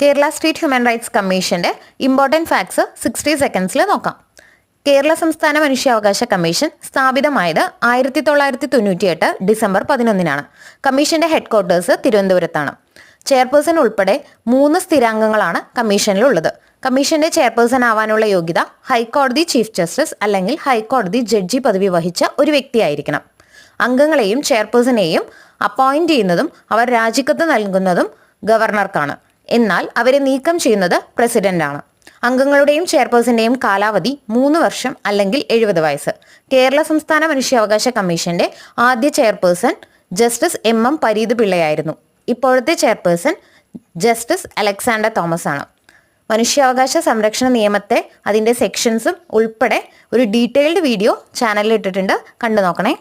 Kerala state human rights കമ്മീഷന്റെ important facts 60 സെക്കൻഡ്സിൽ നോക്കാം. കേരള സംസ്ഥാന മനുഷ്യാവകാശ കമ്മീഷൻ സ്ഥാപിതമായത് 1998 ഡിസംബർ 11-നാണ്. കമ്മീഷന്റെ ഹെഡ് ക്വാർട്ടേഴ്സ് തിരുവനന്തപുരത്താണ്. ചെയർപേഴ്സൺ ഉൾപ്പെടെ 3 സ്ഥിരാംഗങ്ങളാണ് കമ്മീഷനിലുള്ളത്. കമ്മീഷന്റെ ചെയർപേഴ്സൺ ആവാനുള്ള യോഗ്യത ഹൈക്കോടതി ചീഫ് ജസ്റ്റിസ് അല്ലെങ്കിൽ ഹൈക്കോടതി ജഡ്ജി പദവി വഹിച്ച ഒരു വ്യക്തിയായിരിക്കണം. അംഗങ്ങളെയും ചെയർപേഴ്സണെയും അപ്പോയിന്റ് ചെയ്യുന്നതും അവർ രാജിക്കത്ത് നൽകുന്നതും ഗവർണർക്കാണ്. എന്നാൽ അവരെ നീക്കം ചെയ്യുന്നത് പ്രസിഡന്റാണ്. അംഗങ്ങളുടെയും ചെയർപേഴ്സന്റെയും കാലാവധി 3 വർഷം അല്ലെങ്കിൽ 70 വയസ്സ്. കേരള സംസ്ഥാന മനുഷ്യാവകാശ കമ്മീഷന്റെ ആദ്യ ചെയർപേഴ്സൺ ജസ്റ്റിസ് M പരീത് പിള്ളയായിരുന്നു. ഇപ്പോഴത്തെ ചെയർപേഴ്സൺ ജസ്റ്റിസ് അലക്സാണ്ടർ തോമസ് ആണ്. മനുഷ്യാവകാശ സംരക്ഷണ നിയമത്തെ അതിൻ്റെ സെക്ഷൻസും ഉൾപ്പെടെ ഒരു ഡീറ്റെയിൽഡ് വീഡിയോ ചാനലിൽ ഇട്ടിട്ടുണ്ട്, കണ്ടു നോക്കണേ.